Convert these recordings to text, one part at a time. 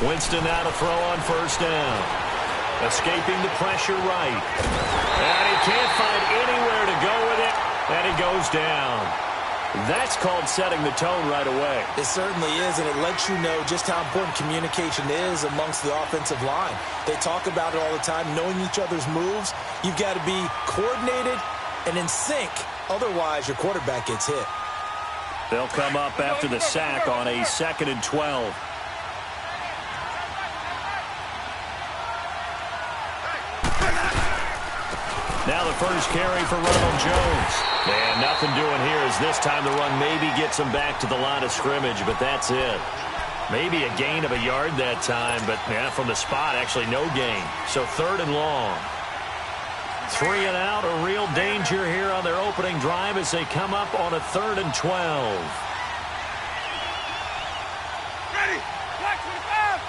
Winston now to throw on first down. Escaping the pressure right. And he can't find anywhere to go with it. And he goes down. That's called setting the tone right away. It certainly is, and it lets you know just how important communication is amongst the offensive line. They talk about it all the time, knowing each other's moves. You've got to be coordinated and in sync. Otherwise, your quarterback gets hit. They'll come up after the sack on a 2nd and 12. Now the first carry for Ronald Jones. And nothing doing here as this time the run maybe gets him back to the line of scrimmage, but that's it. Maybe a gain of a yard that time, but yeah, from the spot, actually no gain. So 3rd and long. 3 and out, a real danger here on their opening drive as they come up on a 3rd and 12. Ready, Black 25.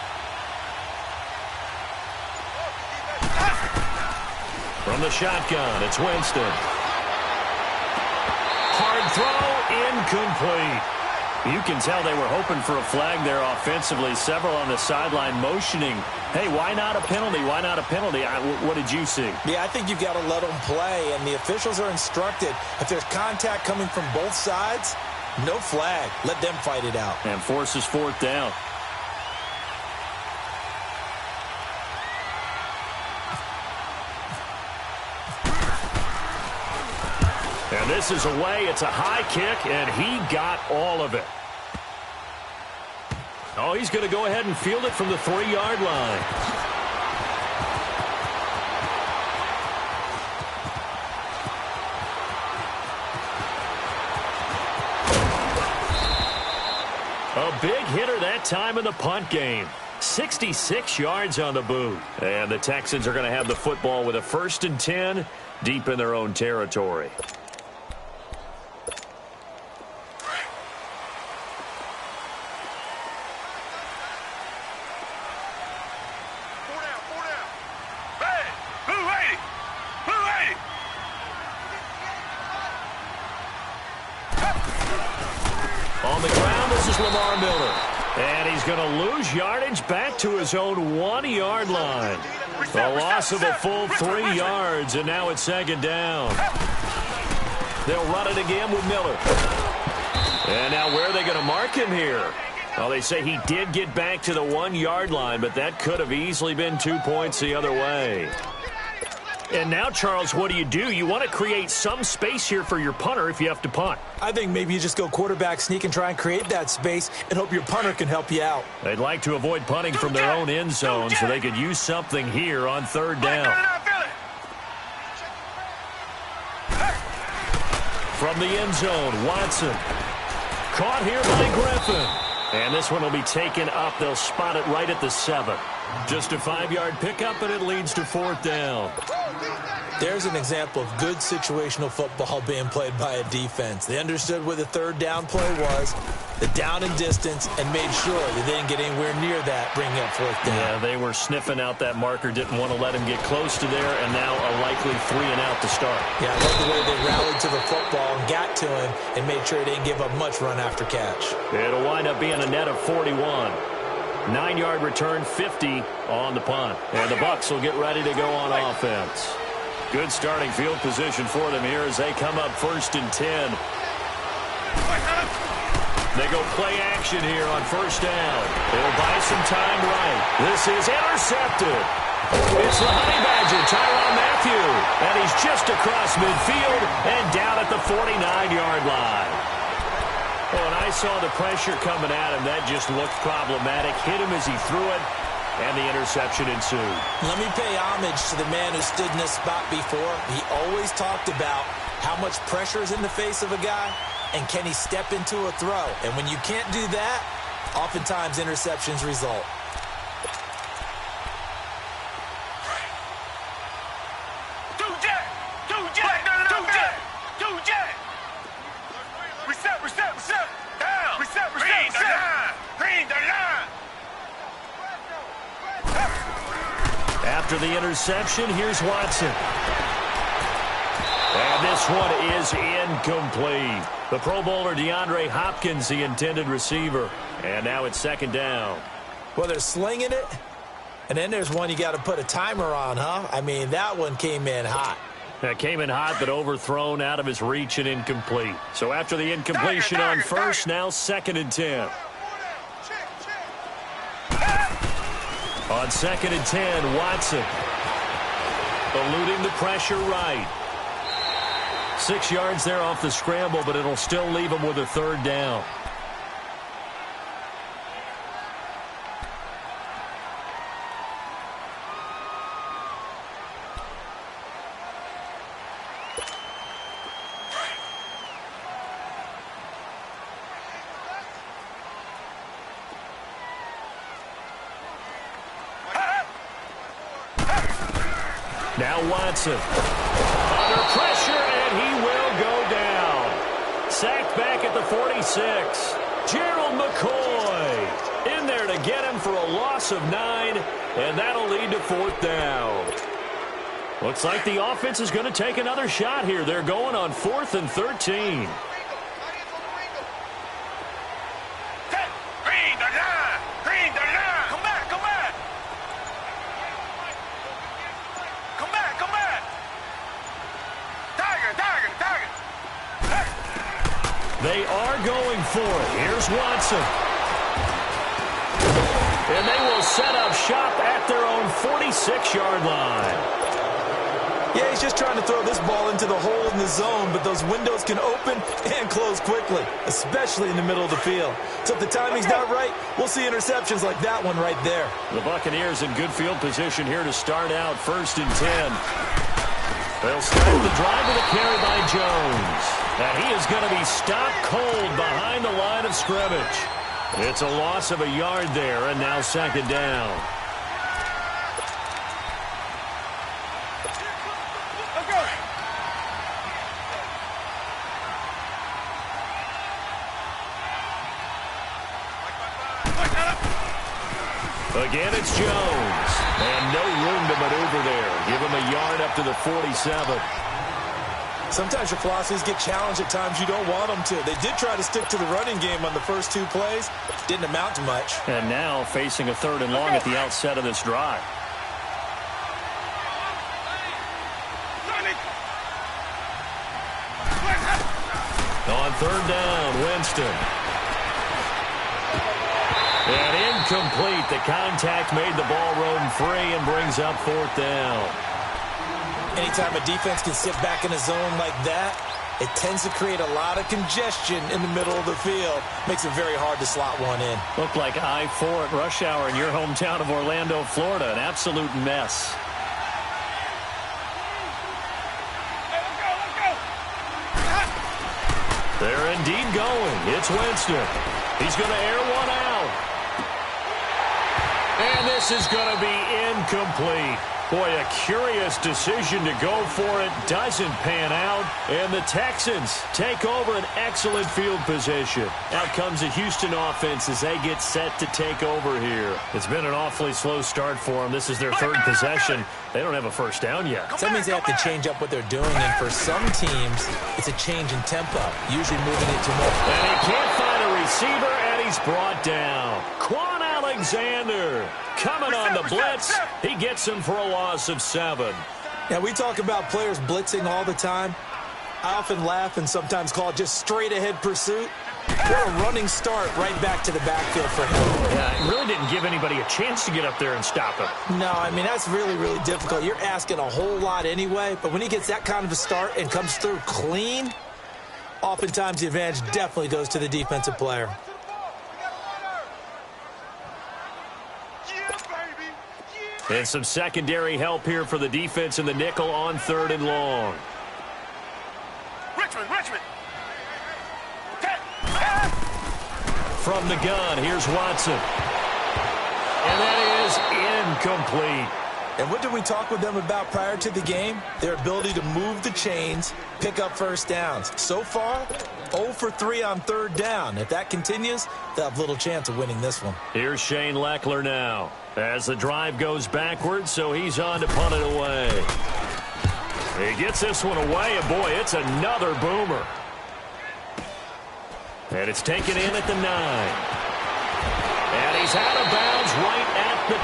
From the shotgun, it's Winston. Hard throw, incomplete. You can tell they were hoping for a flag there offensively. Several on the sideline motioning, hey, why not a penalty? Why not a penalty? What did you see? Yeah, I think you've got to let them play, and the officials are instructed. If there's contact coming from both sides, no flag. Let them fight it out. And forces 4th down. And this is away. It's a high kick, and he got all of it. Oh, he's going to go ahead and field it from the 3-yard line. A big hitter that time in the punt game. 66 yards on the boot. And the Texans are going to have the football with a 1st and 10 deep in their own territory. On the ground, this is Lamar Miller. And he's going to lose yardage back to his own 1-yard line. A loss of a full 3 yards, and now it's 2nd down. They'll run it again with Miller. And now where are they going to mark him here? Well, they say he did get back to the 1-yard line, but that could have easily been 2 points the other way. And now, Charles, what do? You want to create some space here for your punter if you have to punt. I think maybe you just go quarterback sneak and try and create that space and hope your punter can help you out. They'd like to avoid punting from their own end zone so they could use something here on 3rd down. From the end zone, Watson. Caught here by Griffin. And this one will be taken up. They'll spot it right at the 7. Just a 5-yard pickup, and it leads to 4th down. There's an example of good situational football being played by a defense. They understood where the 3rd down play was, the down and distance, and made sure they didn't get anywhere near that, bringing up 4th down. Yeah, they were sniffing out that marker, didn't want to let him get close to there, and now a likely 3 and out to start. Yeah, I love the way they rallied to the football and got to him and made sure he didn't give up much run after catch. It'll wind up being a net of 41. 9-yard return, 50 on the punt. And the Bucs will get ready to go on offense. Good starting field position for them here as they come up 1st and 10. They go play action here on 1st down. They'll buy some time right. This is intercepted. It's the Honey Badger, Tyrann Mathieu. And he's just across midfield and down at the 49-yard line. Oh, and I saw the pressure coming at him. That just looked problematic. Hit him as he threw it, and the interception ensued. Let me pay homage to the man who stood in this spot before. He always talked about how much pressure is in the face of a guy, and can he step into a throw. And when you can't do that, oftentimes interceptions result. After the interception, here's Watson. And this one is incomplete. The Pro Bowler DeAndre Hopkins, the intended receiver. And now it's 2nd down. Well, they're slinging it, and then there's one you got to put a timer on, huh? I mean, that one came in hot. That came in hot, but overthrown, out of his reach and incomplete. So after the incompletion on first, now 2nd and 10. On 2nd and 10, Watson. Eluding the pressure right. 6 yards there off the scramble, but it'll still leave him with a 3rd down. Now Watson under pressure, and he will go down. Sacked back at the 46. Gerald McCoy in there to get him for a loss of 9, and that'll lead to 4th down. Looks like the offense is going to take another shot here. They're going on 4th and 13. They are going for it. Here's Watson. And they will set up shop at their own 46-yard line. Yeah, he's just trying to throw this ball into the hole in the zone, but those windows can open and close quickly, especially in the middle of the field. So if the timing's not right, we'll see interceptions like that one right there. The Buccaneers in good field position here to start out 1st and 10. They'll start the drive with a carry by Jones. And he is going to be stopped cold behind the line of scrimmage. It's a loss of a yard there, and now 2nd down. Again, it's Jones. And no room to maneuver there. Give him a yard up to the 47. Sometimes your philosophies get challenged at times you don't want them to. They did try to stick to the running game on the first 2 plays. Didn't amount to much. And now facing a 3rd and long at the outset of this drive. On 3rd down, Winston. And incomplete. The contact made the ball roam free and brings up 4th down. Anytime a defense can sit back in a zone like that, it tends to create a lot of congestion in the middle of the field. Makes it very hard to slot one in. Looked like I-4 at rush hour in your hometown of Orlando, Florida. An absolute mess. They're indeed going. It's Winston. He's going to air one out. And this is going to be incomplete. Boy, a curious decision to go for it. Doesn't pan out. And the Texans take over an excellent field position. Out comes the Houston offense as they get set to take over here. It's been an awfully slow start for them. This is their 3rd possession. They don't have a 1st down yet. So that means they have to change up what they're doing. And for some teams, it's a change in tempo. Usually moving it to more. And he can't find a receiver, and he's brought down. Quan Alexander coming on the blitz. He gets him for a loss of 7. Yeah, we talk about players blitzing all the time. I often laugh and sometimes call it just straight-ahead pursuit. What a running start right back to the backfield for him. Yeah, it really didn't give anybody a chance to get up there and stop him. No, I mean, that's really, really difficult. You're asking a whole lot anyway, but when he gets that kind of a start and comes through clean, oftentimes the advantage definitely goes to the defensive player. And some secondary help here for the defense in the nickel on 3rd and long. Richmond. From the gun, here's Watson. And that is incomplete. And what did we talk with them about prior to the game? Their ability to move the chains, pick up 1st downs. So far, 0 for 3 on 3rd down. If that continues, they'll have little chance of winning this one. Here's Shane Leckler now. As the drive goes backwards, so he's on to punt it away. He gets this one away, and boy, it's another boomer. And it's taken in at the 9. And he's out of bounds right at the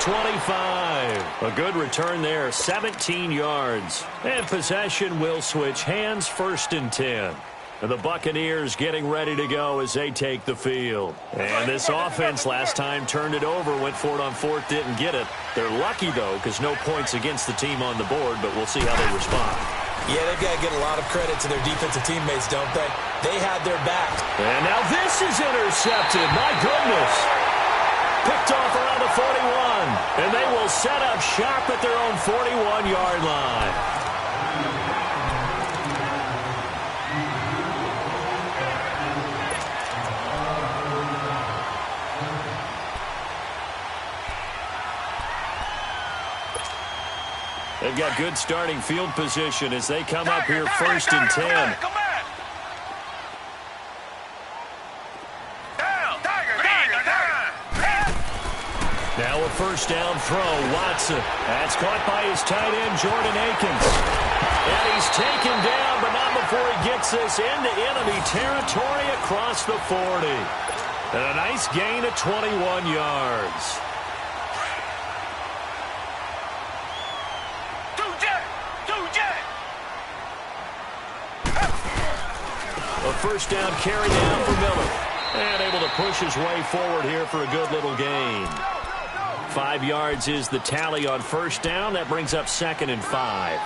25. A good return there, 17 yards. And possession will switch hands, 1st and 10. And the Buccaneers getting ready to go as they take the field. And this offense last time turned it over, went for it on 4th, didn't get it. They're lucky, though, because no points against the team on the board, but we'll see how they respond. Yeah, they've got to get a lot of credit to their defensive teammates, don't they? They had their back. And now this is intercepted. My goodness. Picked off around the 41. And they will set up shop at their own 41-yard line. They've got good starting field position as they come up here 1st and 10. Now a 1st down throw, Watson. That's caught by his tight end, Jordan Akins. And he's taken down, but not before he gets this into enemy territory across the 40. And a nice gain of 21 yards. A 1st down carry down for Miller. And able to push his way forward here for a good little gain. 5 yards is the tally on 1st down. That brings up 2nd and 5.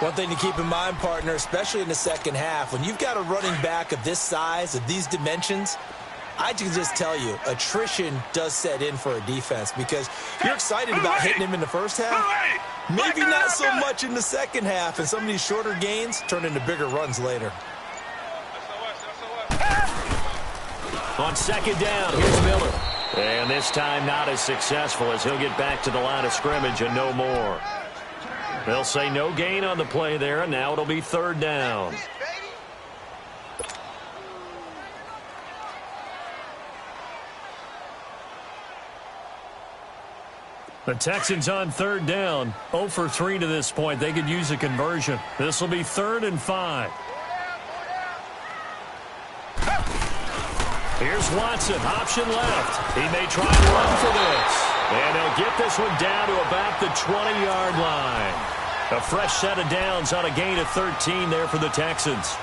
One thing to keep in mind, partner, especially in the second half, when you've got a running back of this size, of these dimensions, I can just tell you, attrition does set in for a defense because you're excited about hitting him in the first half. Maybe not so much in the second half, and some of these shorter gains turn into bigger runs later. On 2nd down, here's Miller. And this time not as successful as he'll get back to the line of scrimmage and no more. They'll say no gain on the play there, and now it'll be 3rd down. The Texans on 3rd down, 0 for 3 to this point. They could use a conversion. This will be 3rd and 5. Here's Watson, option left. He may try and run for this. And he'll get this one down to about the 20-yard line. A fresh set of downs on a gain of 13 there for the Texans.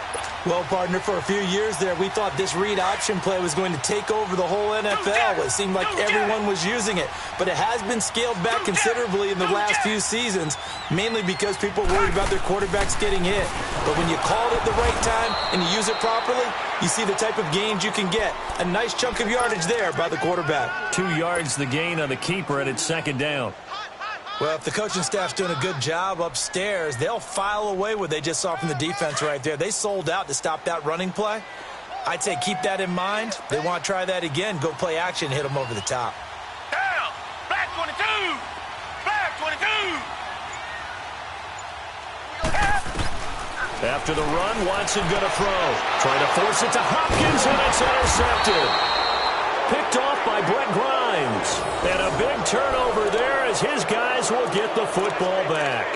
Well, partner, for a few years there, we thought this read option play was going to take over the whole NFL. It seemed like everyone was using it. But it has been scaled back considerably in the last few seasons, mainly because people are worried about their quarterbacks getting hit. But when you call it at the right time and you use it properly, you see the type of gains you can get. A nice chunk of yardage there by the quarterback. 2 yards the gain on the keeper, and it's 2nd down. Well, if the coaching staff's doing a good job upstairs, they'll file away what they just saw from the defense right there. They sold out to stop that running play. I'd say keep that in mind. They want to try that again. Go play action, hit them over the top. Down! Black 22! Black 22! After the run, Watson going to throw. Trying to force it to Hopkins, and it's intercepted. Picked off by Brett Grimes. And a big turnover there as his guys will get the football back.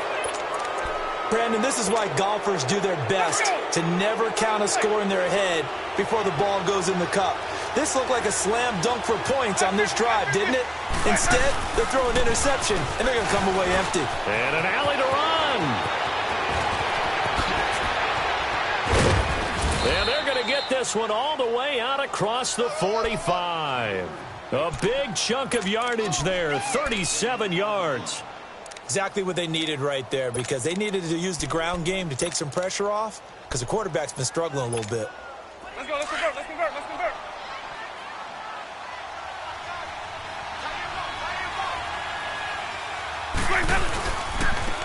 Brandon, this is why golfers do their best to never count a score in their head before the ball goes in the cup. This looked like a slam dunk for points on this drive, didn't it? Instead, they're throwing interception, and they're going to come away empty. And an alley to run. And they're going to get this one all the way out across the 45. A big chunk of yardage there, 37 yards. Exactly what they needed right there, because they needed to use the ground game to take some pressure off, because the quarterback's been struggling a little bit. Let's go, let's convert, let's convert, let's convert.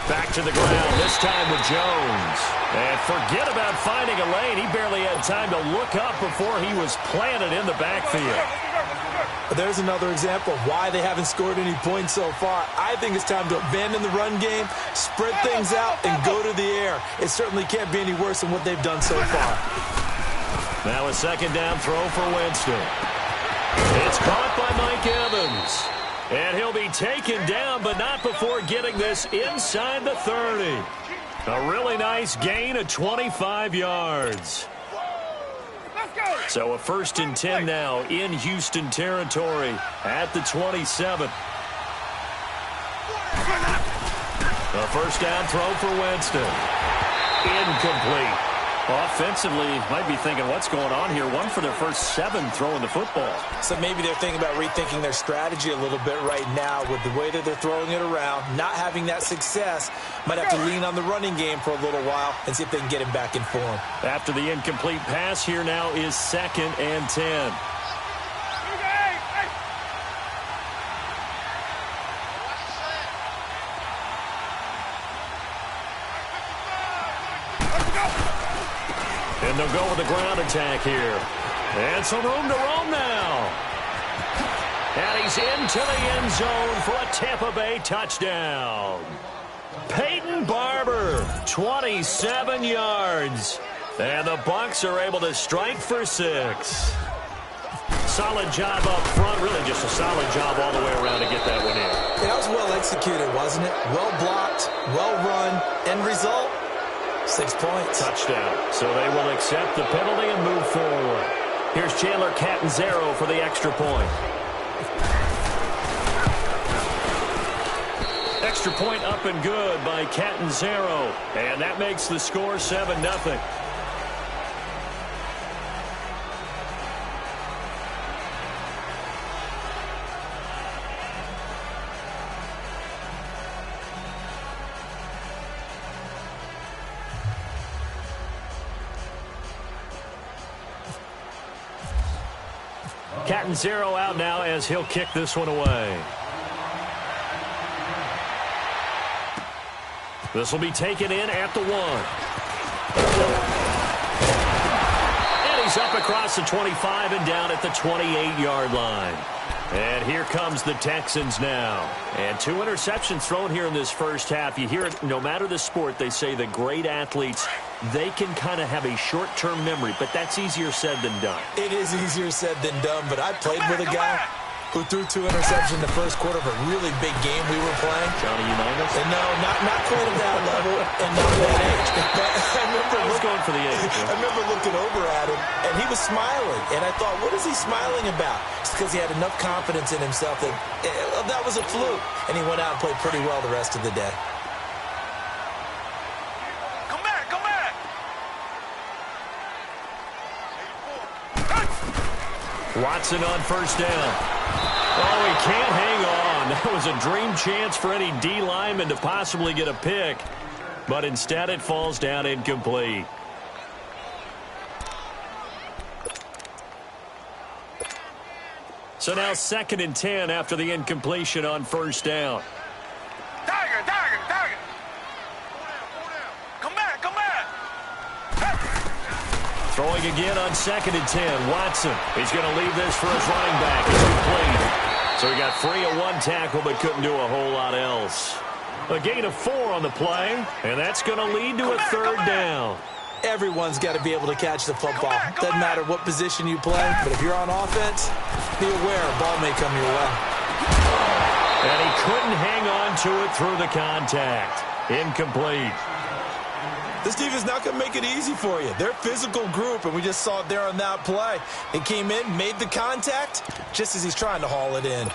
Back to the ground, this time with Jones. And forget about finding a lane. He barely had time to look up before he was planted in the backfield. There's another example of why they haven't scored any points so far. I think it's time to abandon the run game, spread things out, and go to the air. It certainly can't be any worse than what they've done so far. Now a 2nd down throw for Winston. It's caught by Mike Evans. And he'll be taken down, but not before getting this inside the 30. A really nice gain of 25 yards. Let's So a 1st and 10 now in Houston territory at the 27. A first down throw for Winston. Incomplete. Offensively, might be thinking, what's going on here? 1 for their first 7 throwing the football. So maybe they're thinking about rethinking their strategy a little bit right now with the way that they're throwing it around, not having that success. Might have to lean on the running game for a little while and see if they can get him back in form. After the incomplete pass, here now is 2nd and 10. And they'll go with the ground attack here. And some room to roam now. And he's into the end zone for a Tampa Bay touchdown. Peyton Barber, 27 yards. And the Bucs are able to strike for 6. Solid job up front. Really just a solid job all the way around to get that one in. That was well executed, wasn't it? Well blocked, well run. End result? 6 points. Touchdown. So they will accept the penalty and move forward. Here's Chandler Catanzaro for the extra point. Extra point up and good by Catanzaro. And that makes the score 7-0. Catanzaro out now as he'll kick this one away. This will be taken in at the 1. And he's up across the 25 and down at the 28-yard line. And here comes the Texans now. And 2 interceptions thrown here in this first half. You hear it, no matter the sport, they say the great athletes, they can kind of have a short-term memory, but that's easier said than done. It is easier said than done, but I played with a guy who threw 2 interceptions in the first quarter of a really big game we were playing. Johnny Unitas? And no, not quite at that level and not that age. But I was going for the age. I remember looking over at him, and he was smiling. And I thought, what is he smiling about? It's because he had enough confidence in himself that that was a fluke. And he went out and played pretty well the rest of the day. Come back, come back. Watson on first down. Oh, he can't hang on. That was a dream chance for any D lineman to possibly get a pick. But instead it falls down incomplete. So now 2nd and 10 after the incompletion on first down. Tiger, tiger, tiger. Come back, come back. Throwing again on 2nd and 10. Watson. He's going to leave this for his running back. It's complete. So he got free of 1 tackle but couldn't do a whole lot else. A gain of 4 on the play, and that's going to lead to a 3rd down. Everyone's got to be able to catch the football. Doesn't matter what position you play, but if you're on offense, be aware a ball may come your way. And he couldn't hang on to it through the contact. Incomplete. This defense not going to make it easy for you. They're a physical group, and we just saw it there on that play. He came in, made the contact, just as he's trying to haul it in.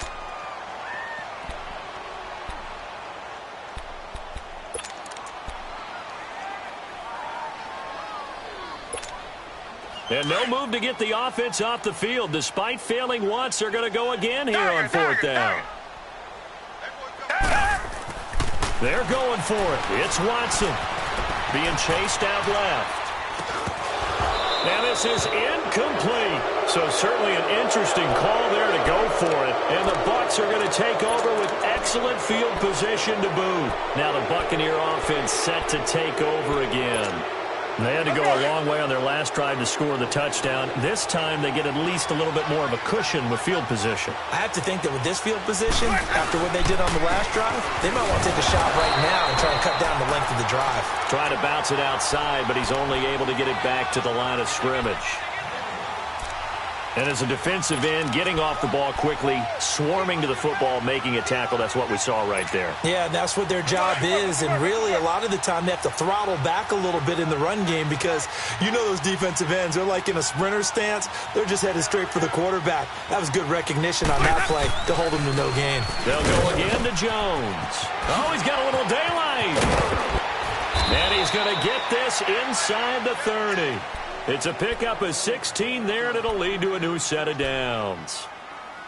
And no move to get the offense off the field. Despite failing once, they're going to go again here on 4th down. They're going for it. It's Watson being chased out left. Now this is incomplete. So certainly an interesting call there to go for it. And the Bucs are going to take over with excellent field position to boot. Now the Buccaneer offense set to take over again. They had to go a long way on their last drive to score the touchdown. This time they get at least a little bit more of a cushion with field position. I have to think that with this field position, after what they did on the last drive, they might want to take a shot right now and try and cut down the length of the drive. Try to bounce it outside, but he's only able to get it back to the line of scrimmage. And as a defensive end, getting off the ball quickly, swarming to the football, making a tackle, that's what we saw right there. Yeah, and that's what their job is. And really, a lot of the time, they have to throttle back a little bit in the run game because you know those defensive ends, they're like in a sprinter stance. They're just headed straight for the quarterback. That was good recognition on that play to hold them to no gain. They'll go again to Jones. Oh, he's got a little daylight. And he's going to get this inside the 30. It's a pickup of 16 there, and it'll lead to a new set of downs.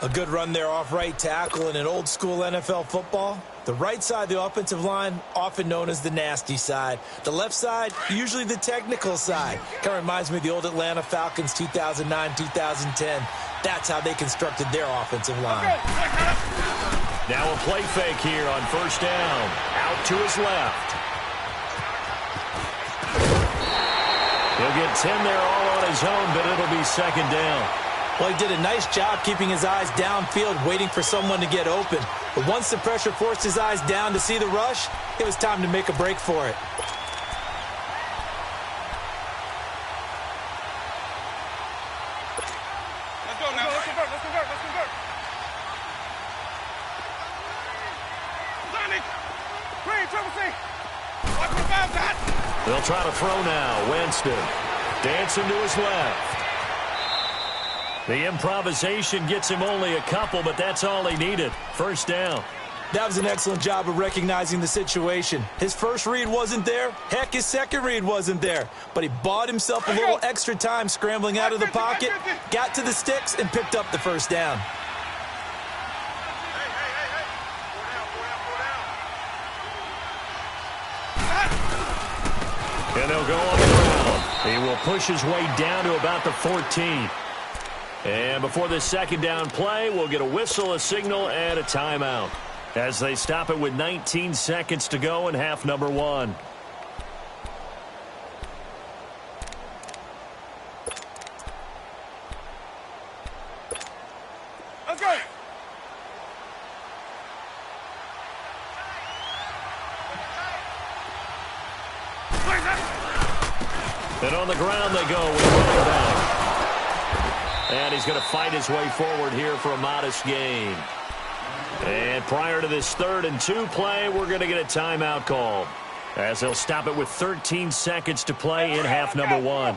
A good run there off right tackle in an old-school NFL football. The right side of the offensive line, often known as the nasty side. The left side, usually the technical side. Kind of reminds me of the old Atlanta Falcons 2009-2010. That's how they constructed their offensive line. Now a play fake here on first down. Out to his left. He'll get 10 there all on his own, but it'll be second down. Well, he did a nice job keeping his eyes downfield, waiting for someone to get open. But once the pressure forced his eyes down to see the rush, it was time to make a break for it. Let's go now. Let's convert. Sonic! Green, triple C! Watch the bounce, hot! They'll try to throw now. Winston dancing to his left. The improvisation gets him only a couple, but that's all he needed. First down. That was an excellent job of recognizing the situation. His first read wasn't there. Heck, his second read wasn't there. But he bought himself a little extra time scrambling out of the pocket, got to the sticks, and picked up the first down. And they'll go on the ground. He will push his way down to about the 14. And before this second down play, we'll get a whistle, a signal, and a timeout as they stop it with 19 seconds to go in half number one. Let's go! And on the ground they go with running back. And he's going to fight his way forward here for a modest gain. And prior to this 3rd and 2 play, we're going to get a timeout called as they'll stop it with 13 seconds to play in half number one.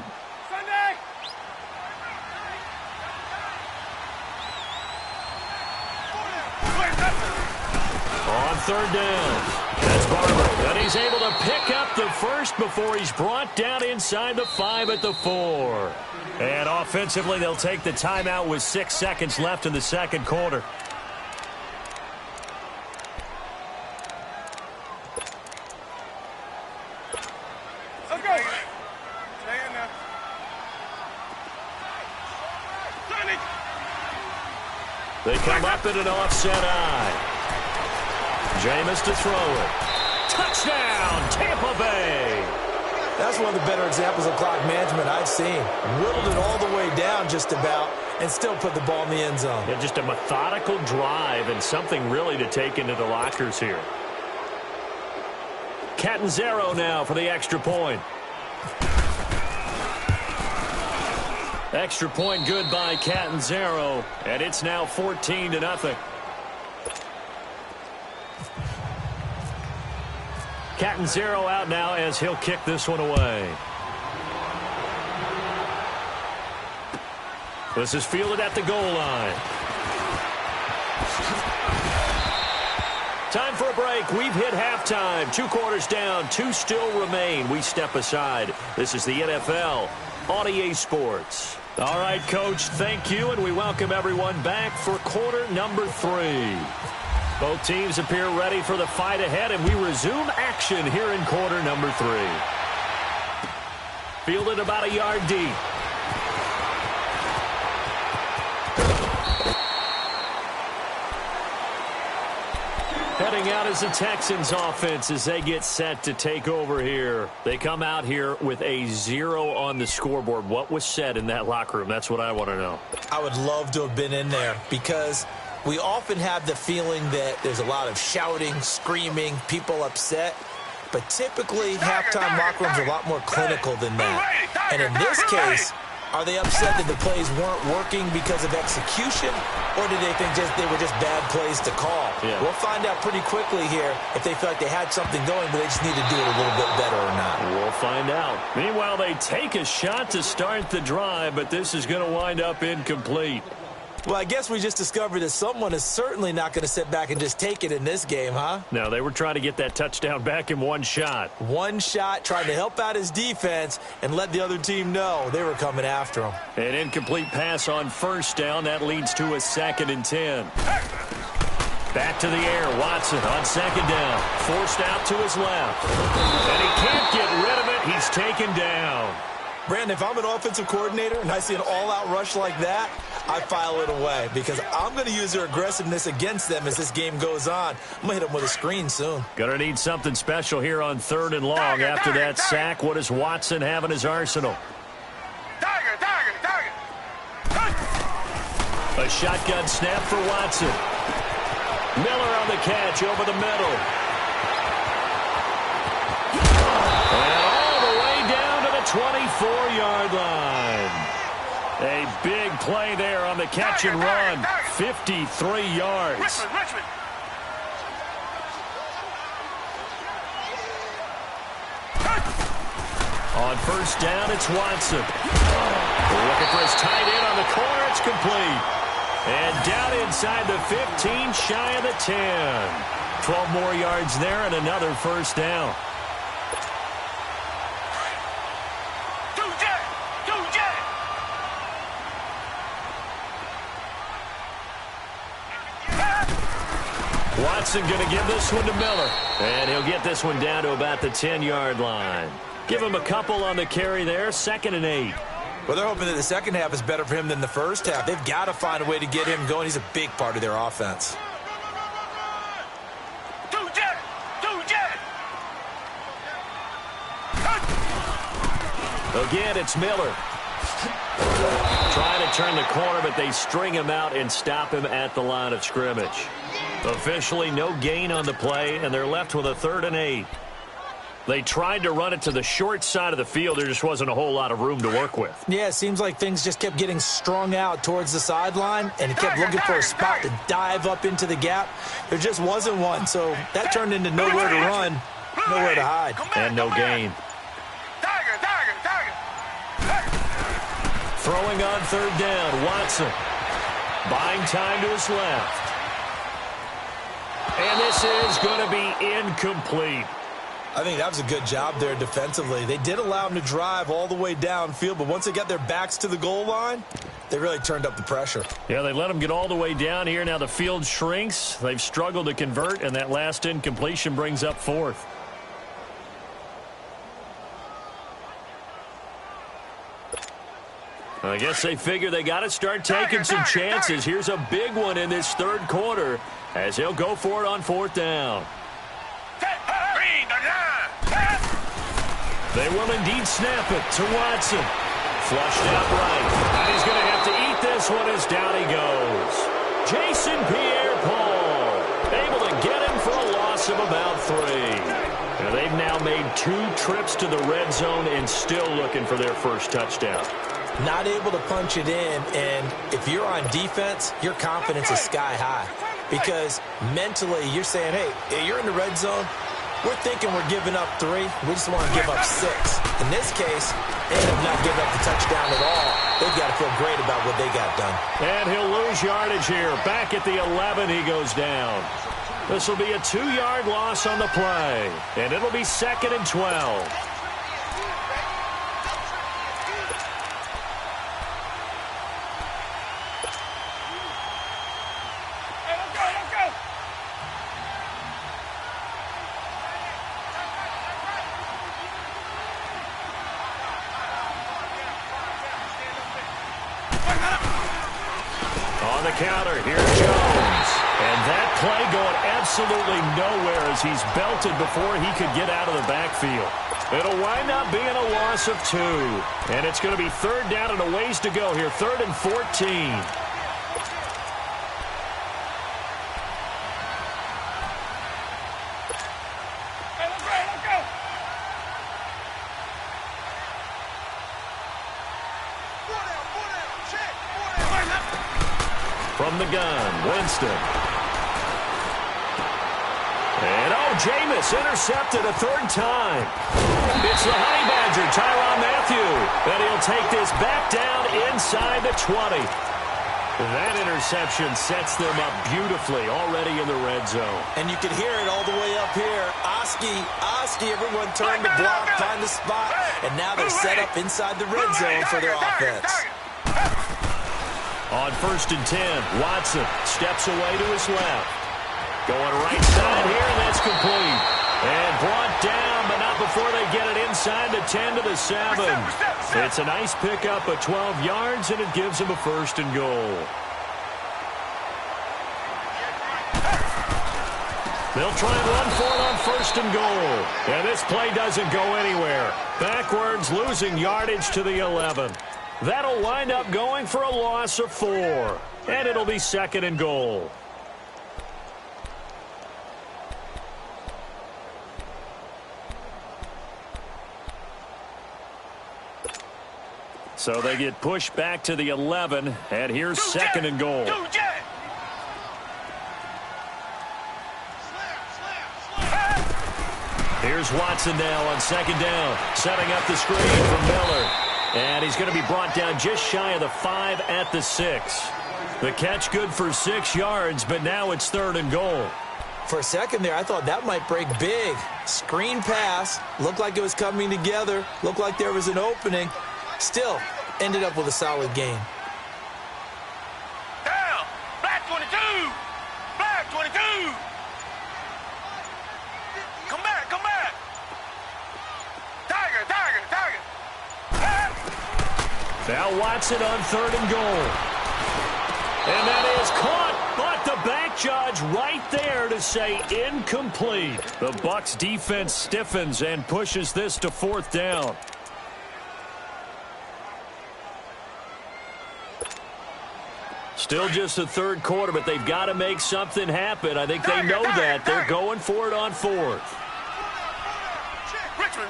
Sunday! On 3rd down, that's Barber. And he's able to pick up the first before he's brought down inside the 5 at the 4. And offensively, they'll take the timeout with 6 seconds left in the second quarter. Let's go! Stay in there. Sonic! They come up in an offset eye. Jameis to throw it. Touchdown, Tampa Bay! That's one of the better examples of clock management I've seen. Whittled it all the way down just about and still put the ball in the end zone. Yeah, just a methodical drive and something really to take into the lockers here. Catanzaro now for the extra point. Extra point good by Catanzaro, and it's now 14-0. Catanzaro out now as he'll kick this one away. This is fielded at the goal line. Time for a break. We've hit halftime. 2 quarters down. 2 still remain. We step aside. This is the NFL on EA Sports. All right, Coach, thank you, and we welcome everyone back for quarter number 3. Both teams appear ready for the fight ahead, and we resume action here in quarter number 3. Fielded about a yard deep. Heading out is the Texans offense as they get set to take over here. They come out here with a 0 on the scoreboard. What was said in that locker room? That's what I want to know. I would love to have been in there because we often have the feeling that there's a lot of shouting, screaming, people upset. But typically, halftime locker rooms are a lot more clinical than that. And in this case, Are they upset that the plays weren't working because of execution, or did they think they were just bad plays to call? Yeah. We'll find out pretty quickly here if they feel like they had something going, but they just need to do it a little bit better or not. We'll find out. Meanwhile, they take a shot to start the drive, but this is going to wind up incomplete. Well, I guess we just discovered that someone is certainly not going to sit back and just take it in this game, huh? No, they were trying to get that touchdown back in one shot. One shot, trying to help out his defense and let the other team know they were coming after him. An incomplete pass on first down. That leads to a 2nd and 10. Back to the air. Watson on 2nd down. Forced out to his left. And he can't get rid of it. He's taken down. Brandon, if I'm an offensive coordinator and I see an all-out rush like that, I file it away because I'm going to use their aggressiveness against them as this game goes on. I'm going to hit them with a screen soon. Going to need something special here on 3rd and long. After that sack, what does Watson have in his arsenal? A shotgun snap for Watson. Miller on the catch over the middle. And all the way down to the 24-yard line. A big play there on the catch and run. 53 yards. On first down, it's Watson. Looking for his tight end on the corner. It's complete. And down inside the 15, shy of the 10. 12 more yards there and another first down. Watson going to give this one to Miller. And he'll get this one down to about the 10-yard line. Give him a couple on the carry there. 2nd and 8. Well, they're hoping that the second half is better for him than the first half. They've got to find a way to get him going. He's a big part of their offense. Again, it's Miller. Trying to turn the corner, but they string him out and stop him at the line of scrimmage. Officially, no gain on the play, and they're left with a 3rd and 8. They tried to run it to the short side of the field. There just wasn't a whole lot of room to work with. Yeah, it seems like things just kept getting strung out towards the sideline, and he kept looking for a spot to dive up into the gap. There just wasn't one, so that turned into nowhere to run, nowhere to hide. And no gain. Throwing on 3rd down, Watson. Buying time to his left. And this is going to be incomplete. I think that was a good job there defensively. They did allow him to drive all the way downfield, but once they got their backs to the goal line, they really turned up the pressure. Yeah, they let him get all the way down here. Now the field shrinks. They've struggled to convert, and that last incompletion brings up 4th. I guess they figure they got to start taking some chances. Here's a big one in this 3rd quarter as he'll go for it on 4th down. They will indeed snap it to Watson. Flushed out right. And he's going to have to eat this one as down he goes. Jason Pierre-Paul able to get him for a loss of about 3. Now they've now made 2 trips to the red zone and still looking for their first touchdown. Not able to punch it in, and if you're on defense, your confidence is sky high. Because mentally, you're saying, hey, you're in the red zone. We're thinking we're giving up 3. We just want to give up 6. In this case, they end up not giving up the touchdown at all. They've got to feel great about what they got done. And he'll lose yardage here. Back at the 11, he goes down. This will be a 2-yard loss on the play. And it'll be 2nd and 12. Counter, here's Jones. And that play going absolutely nowhere as he's belted before he could get out of the backfield. It'll wind up being a loss of 2. And it's going to be 3rd down and a ways to go here. 3rd and 14. From the gun, Winston. And, Jameis intercepted a third time. It's the Honey Badger, Tyrann Mathieu. And he'll take this back down inside the 20. That interception sets them up beautifully already in the red zone. And you can hear it all the way up here. Oski, everyone turned to block, find the spot, and now they're set up inside the red zone for their offense. On 1st and 10, Watson steps away to his left. Going right side here, and that's complete. And brought down, but not before they get it inside the 10 to the 7. It's a nice pickup of 12 yards, and it gives them a 1st and goal. They'll try and run for it on 1st and goal. And this play doesn't go anywhere. Backwards, losing yardage to the 11. That'll wind up going for a loss of 4. And it'll be 2nd and goal. So they get pushed back to the 11, and here's 2nd and goal. Here's Watson now on 2nd down, setting up the screen for Miller. And he's going to be brought down just shy of the 5 at the 6. The catch good for 6 yards, but now it's 3rd and goal. For a second there, I thought that might break big. Screen pass, looked like it was coming together, looked like there was an opening. Still, ended up with a solid game. Down! Black 22! Black 22! Come back, come back! Tiger, tiger, tiger! Now Watson on 3rd and goal. And that is caught, but the back judge right there to say incomplete. The Bucs defense stiffens and pushes this to 4th down. Still just the 3rd quarter, but they've got to make something happen. I think they know that. They're going for it on 4th. Richmond!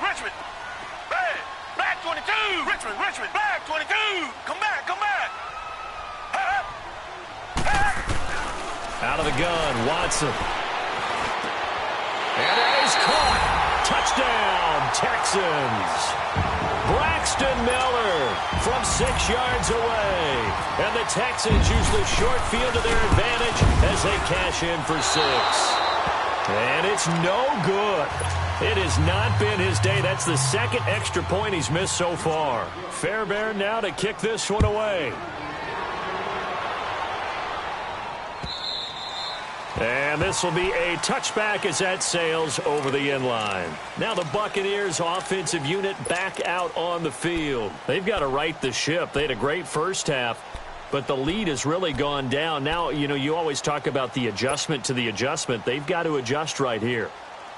Black 22! Richmond! Black 22! Come back! Out of the gun, Watson. And that is caught. Touchdown, Texans. Braxton Miller from 6 yards away. And the Texans use the short field to their advantage as they cash in for 6. And it's no good. It has not been his day. That's the 2nd extra point he's missed so far. Fairbairn now to kick this one away. And this will be a touchback as that sails over the end line. Now the Buccaneers offensive unit back out on the field. They've got to right the ship. They had a great first half, but the lead has really gone down. Now, you always talk about the adjustment to the adjustment. They've got to adjust right here.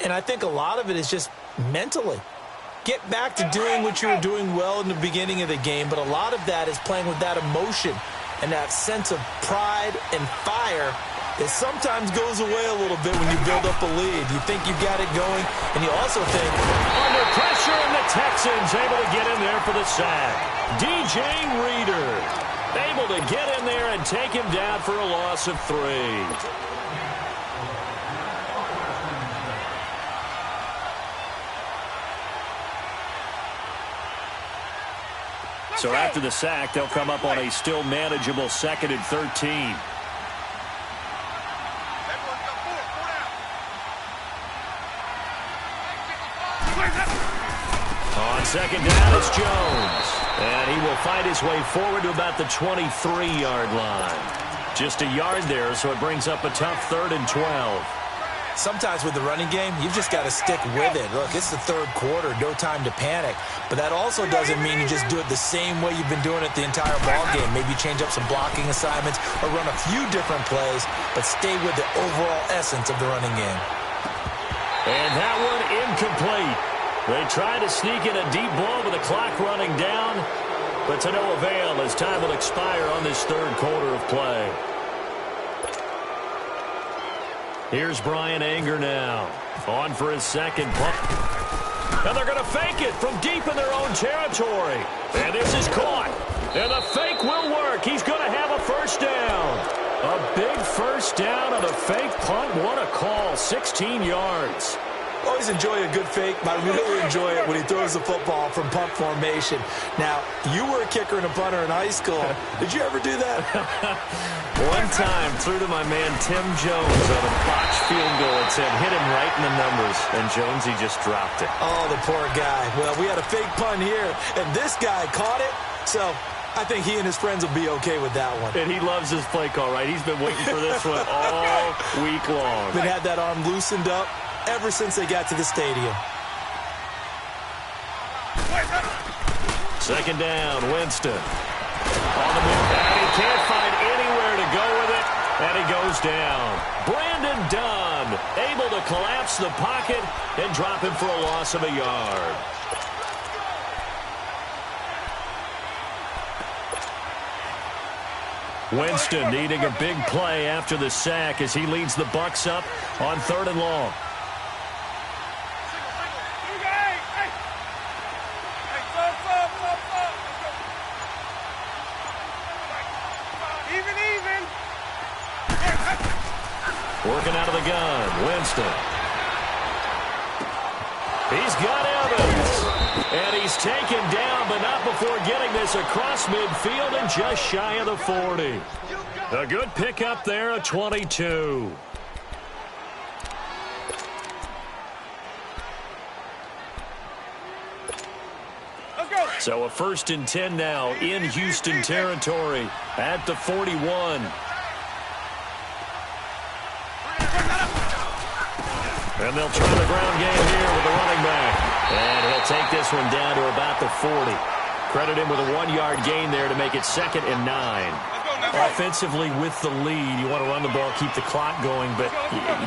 And I think a lot of it is just mentally. Get back to doing what you were doing well in the beginning of the game, but a lot of that is playing with that emotion and that sense of pride and fire that sometimes goes away a little bit when you build up a lead. You think you've got it going, and you also think... Under pressure, and the Texans able to get in there for the sack. DJ Reader able to get in there and take him down for a loss of 3. So after the sack, they'll come up on a still manageable 2nd and 13. On 2nd down, it's Jones. And he will fight his way forward to about the 23-yard line. Just a yard there, so it brings up a tough 3rd and 12. Sometimes with the running game, you've just got to stick with it. Look, it's the 3rd quarter, no time to panic. But that also doesn't mean you just do it the same way you've been doing it the entire ball game. Maybe change up some blocking assignments or run a few different plays, but stay with the overall essence of the running game. And that one incomplete. They try to sneak in a deep ball with the clock running down, but to no avail as time will expire on this 3rd quarter of play. Here's Brian Anger now, on for his 2nd punt. And they're going to fake it from deep in their own territory. And this is caught. And the fake will work. He's going to have a 1st down. A big first down on a fake punt. What a call. 16 yards. Always enjoy a good fake, but I really enjoy it when he throws the football from punt formation. Now, you were a kicker and a punter in high school. Did you ever do that? One time, threw to my man Tim Jones on a botched field goal. It said, hit him right in the numbers, and Jonesy just dropped it. Oh, the poor guy. Well, we had a fake punt here, and this guy caught it, so I think he and his friends will be okay with that one. And he loves his play call, right? He's been waiting for this one all week long. Been had that arm loosened up ever since they got to the stadium. Second down, Winston. On the move, and he can't find anywhere to go with it, and he goes down. Brandon Dunn able to collapse the pocket and drop him for a loss of a yard. Winston needing a big play after the sack as he leads the Bucs up on 3rd and long. Working out of the gun, Winston. He's got Evans. And he's taken down, but not before getting this across midfield and just shy of the 40. A good pickup there, a 22. So a 1st and 10 now in Houston territory at the 41. And they'll try the ground game here with the running back. And he'll take this one down to about the 40. Credit him with a 1-yard gain there to make it 2nd and 9. Offensively with the lead, you want to run the ball, keep the clock going, but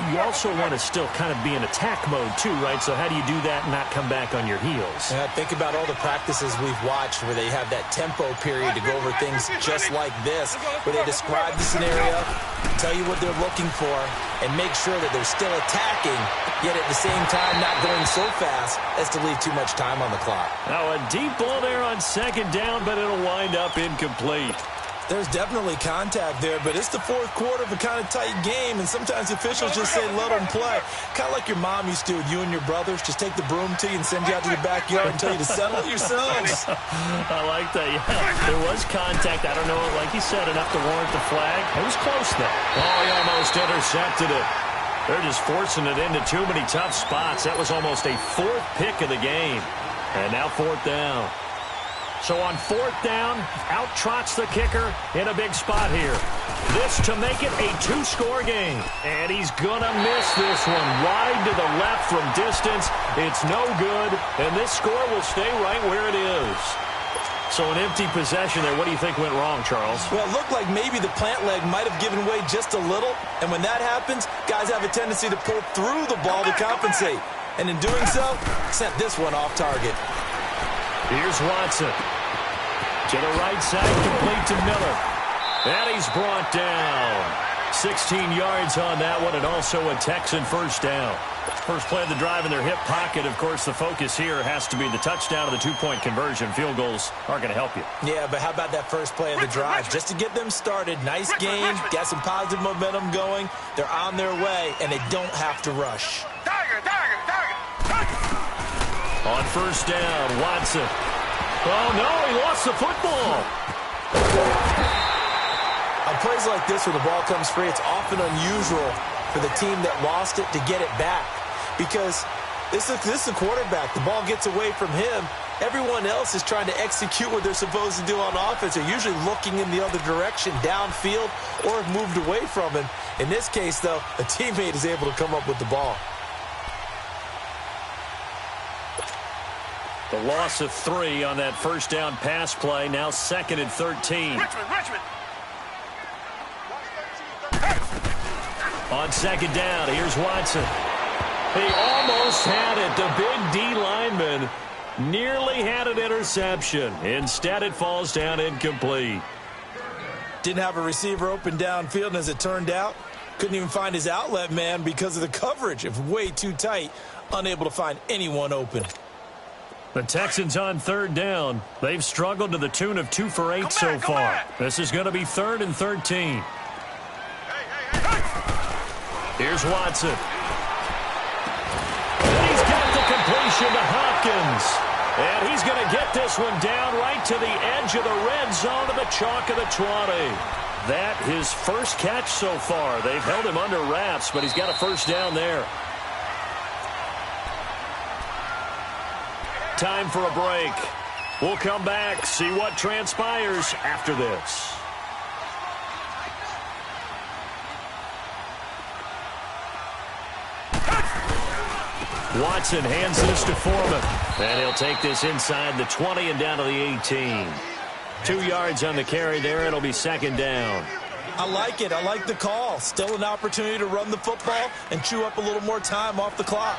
you also want to still kind of be in attack mode too, right? So how do you do that and not come back on your heels? Yeah, think about all the practices we've watched where they have that tempo period to go over things just like this, where they describe the scenario, tell you what they're looking for, and make sure that they're still attacking, yet at the same time not going so fast as to leave too much time on the clock. Now a deep ball there on 2nd down, but it'll wind up incomplete. There's definitely contact there, but it's the 4th quarter of a kind of tight game, and sometimes officials just say, let them play. Kind of like your mom used to with you and your brothers. Just take the broom to you and send you out to the backyard and tell you to settle it yourselves. I like that, yeah. There was contact. I don't know, like you said, enough to warrant the flag. It was close, though. Oh, he almost intercepted it. They're just forcing it into too many tough spots. That was almost a 4th pick of the game. And now 4th down. So on 4th down, out trots the kicker in a big spot here. This to make it a 2-score game. And he's going to miss this one. Wide to the left from distance. It's no good. And this score will stay right where it is. So an empty possession there. What do you think went wrong, Charles? Well, it looked like maybe the plant leg might have given way just a little. And when that happens, guys have a tendency to pull through the ball to compensate. And in doing so, sent this one off target. Here's Watson. To the right side, complete to Miller. And he's brought down. 16 yards on that one, and also a Texan 1st down. First play of the drive in their hip pocket. Of course, the focus here has to be the touchdown of the 2-point conversion. Field goals aren't going to help you. Yeah, but how about that first play of the drive? Just to get them started. Nice game. Got some positive momentum going. They're on their way, and they don't have to rush. On 1st down, Watson. Oh, no, he lost the football. On plays like this where the ball comes free, it's often unusual for the team that lost it to get it back. Because this is the quarterback. The ball gets away from him. Everyone else is trying to execute what they're supposed to do on offense. They're usually looking in the other direction, downfield, or have moved away from him. In this case, though, a teammate is able to come up with the ball. The loss of 3 on that 1st down pass play. Now 2nd and 13. Richmond. On 2nd down, here's Watson. He almost had it. The big D lineman nearly had an interception. Instead, it falls down incomplete. Didn't have a receiver open downfield, and as it turned out, couldn't even find his outlet man because of the coverage. It was way too tight, unable to find anyone open. The Texans on 3rd down. They've struggled to the tune of 2 for 8 so far. This is going to be 3rd and 13. Here's Watson. And he's got the completion to Hopkins. And he's going to get this one down right to the edge of the red zone to the chalk of the 20. That his first catch so far. They've held him under wraps, but he's got a first down there. Time for a break. We'll come back, see what transpires after this. Watson hands this to Foreman. And he'll take this inside the 20 and down to the 18. 2 yards on the carry there. It'll be second down. I like it. I like the call. Still an opportunity to run the football and chew up a little more time off the clock.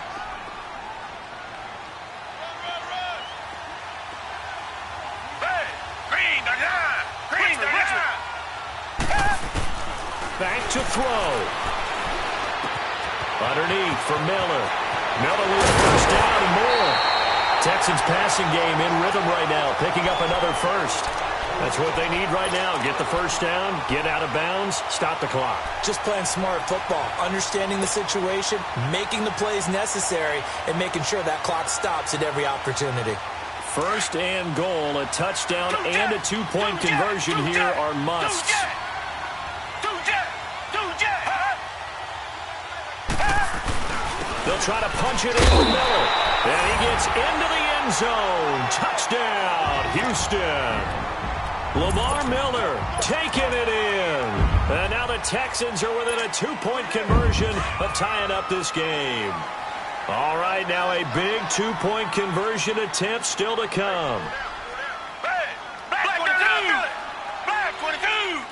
Back to throw. Underneath for Miller. Miller with a first down and more. Texans passing game in rhythm right now, picking up another first. That's what they need right now. Get the first down, get out of bounds, stop the clock. Just playing smart football, understanding the situation, making the plays necessary, and making sure that clock stops at every opportunity. First and goal, a touchdown and a two-point conversion here are musts. They'll try to punch it in for Miller. And he gets into the end zone. Touchdown, Houston. Lamar Miller taking it in. And now the Texans are within a two-point conversion of tying up this game. All right, now a big two-point conversion attempt still to come. Black 22! Black 22!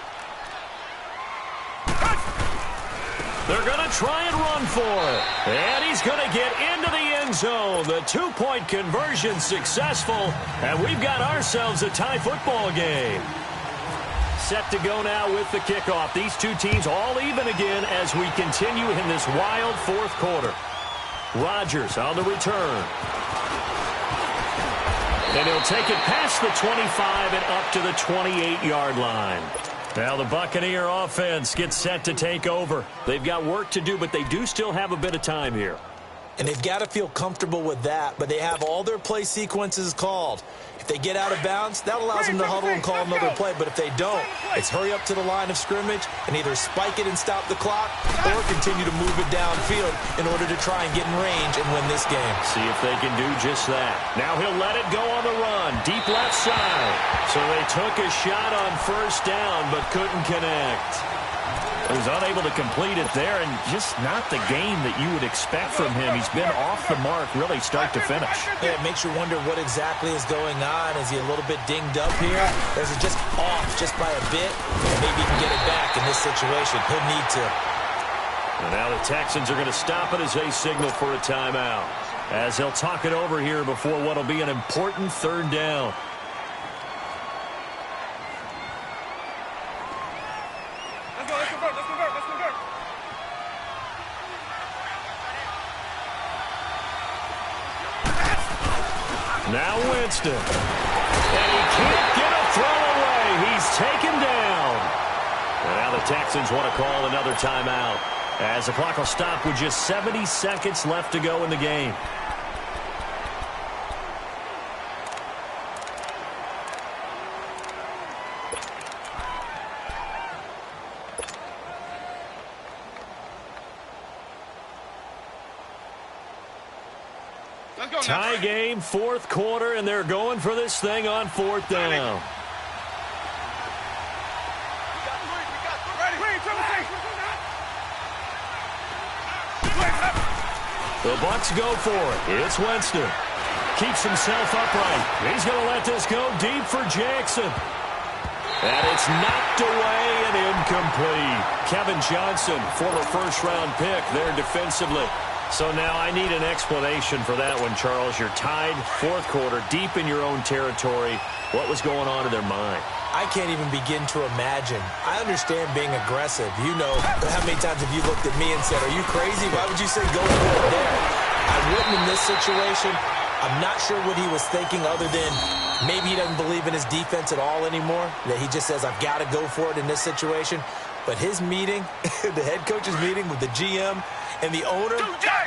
They're going to try and run for it. And he's going to get into the end zone. The two-point conversion successful. And we've got ourselves a tie football game. Set to go now with the kickoff. These two teams all even again as we continue in this wild fourth quarter. Rodgers on the return. And he'll take it past the 25 and up to the 28-yard line. Now the Buccaneer offense gets set to take over. They've got work to do, but they do still have a bit of time here. And they've got to feel comfortable with that, but they have all their play sequences called. If they get out of bounds, that allows them to huddle and call another play. But if they don't, it's hurry up to the line of scrimmage and either spike it and stop the clock or continue to move it downfield in order to try and get in range and win this game. See if they can do just that. Now he'll let it go on the run. Deep left side. So they took a shot on first down but couldn't connect. He was unable to complete it there, and just not the game that you would expect from him. He's been off the mark really start to finish. Yeah, it makes you wonder what exactly is going on. Is he a little bit dinged up here? Or is it just off just by a bit? And maybe he can get it back in this situation. He'll need to. And now the Texans are going to stop it as they signal for a timeout. As they'll talk it over here before what will be an important third down. Now Winston. And he can't get a throw away. He's taken down. And now the Texans want to call another timeout as the clock will stop with just 70 seconds left to go in the game. Tie game, fourth quarter, and they're going for this thing on fourth down. The Bucs go for it. It's Winston. Keeps himself upright. He's going to let this go deep for Jackson. And it's knocked away and incomplete. Kevin Johnson, former first-round pick there defensively. So now I need an explanation for that one, Charles. You're tied, fourth quarter, deep in your own territory. What was going on in their mind? I can't even begin to imagine. I understand being aggressive. You know, how many times have you looked at me and said, are you crazy? Why would you say go for it there? I wouldn't in this situation. I'm not sure what he was thinking other than maybe he doesn't believe in his defense at all anymore, that he just says, I've got to go for it in this situation. But his meeting, the head coach's meeting with the GM and the owner,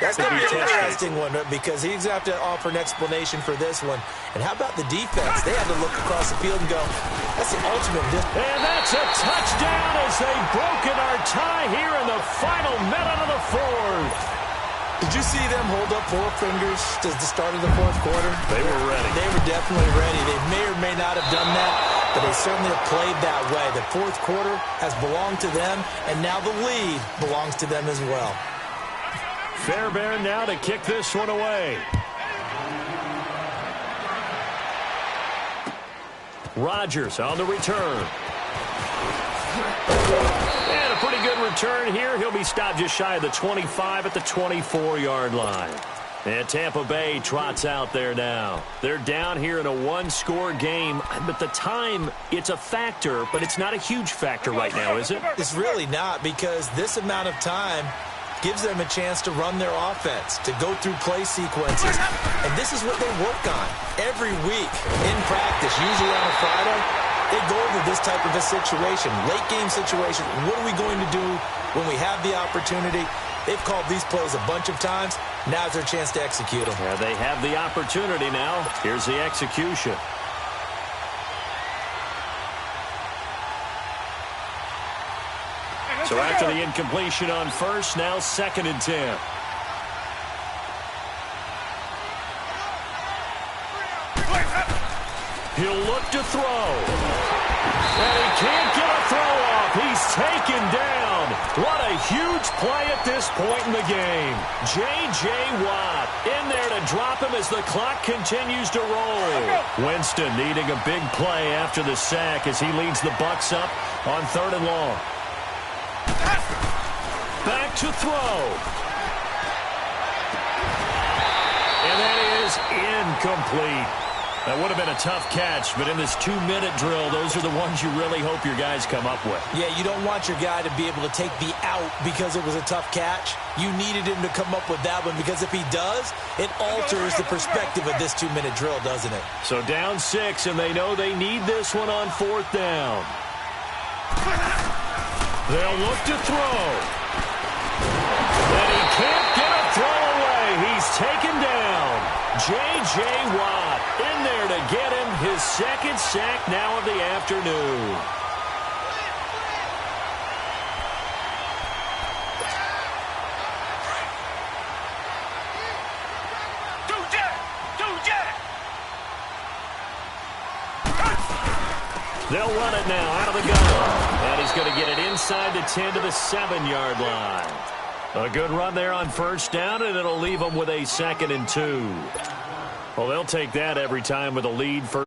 that's going to be an interesting one because he's going to have to offer an explanation for this one. And how about the defense? They had to look across the field and go, that's the ultimate. And that's a touchdown as they've broken our tie here in the final minute of the fourth. Did you see them hold up 4 fingers at the start of the fourth quarter? They were ready. They were definitely ready. They may or may not have done that, but they certainly have played that way. The fourth quarter has belonged to them, and now the lead belongs to them as well. Fairbairn now to kick this one away. Rodgers on the return. And a pretty good return here. He'll be stopped just shy of the 25 at the 24-yard line. And Tampa Bay trots out there now. They're down here in a one-score game. But the time, it's a factor, but it's not a huge factor right now, is it? It's really not, because this amount of time gives them a chance to run their offense, to go through play sequences. And this is what they work on every week in practice, usually on a Friday. They go over this type of a situation, late-game situation. What are we going to do when we have the opportunity? They've called these plays a bunch of times. Now's their chance to execute them. Yeah, they have the opportunity now. Here's the execution. So after the incompletion on first, now 2nd and 10. He'll look to throw. And he can't get a throw off. He's taken down. What a huge play at this point in the game. J.J. Watt in there to drop him as the clock continues to roll. Winston needing a big play after the sack as he leads the Bucs up on 3rd and long. Back to throw. And that is incomplete. That would have been a tough catch, but in this 2-minute drill, those are the ones you really hope your guys come up with. Yeah, you don't want your guy to be able to take the out because it was a tough catch. You needed him to come up with that one, because if he does, it alters the perspective of this 2-minute drill, doesn't it? So down 6, and they know they need this one on 4th down. They'll look to throw. And he can't get a throw away. He's taken down. J.J. Watt in there to get him his 2nd sack now of the afternoon. They'll run it now out of the gun. And he's going to get it inside the 10 to the 7-yard line. A good run there on 1st down, and it'll leave them with a 2nd and 2. Well, they'll take that every time with a lead for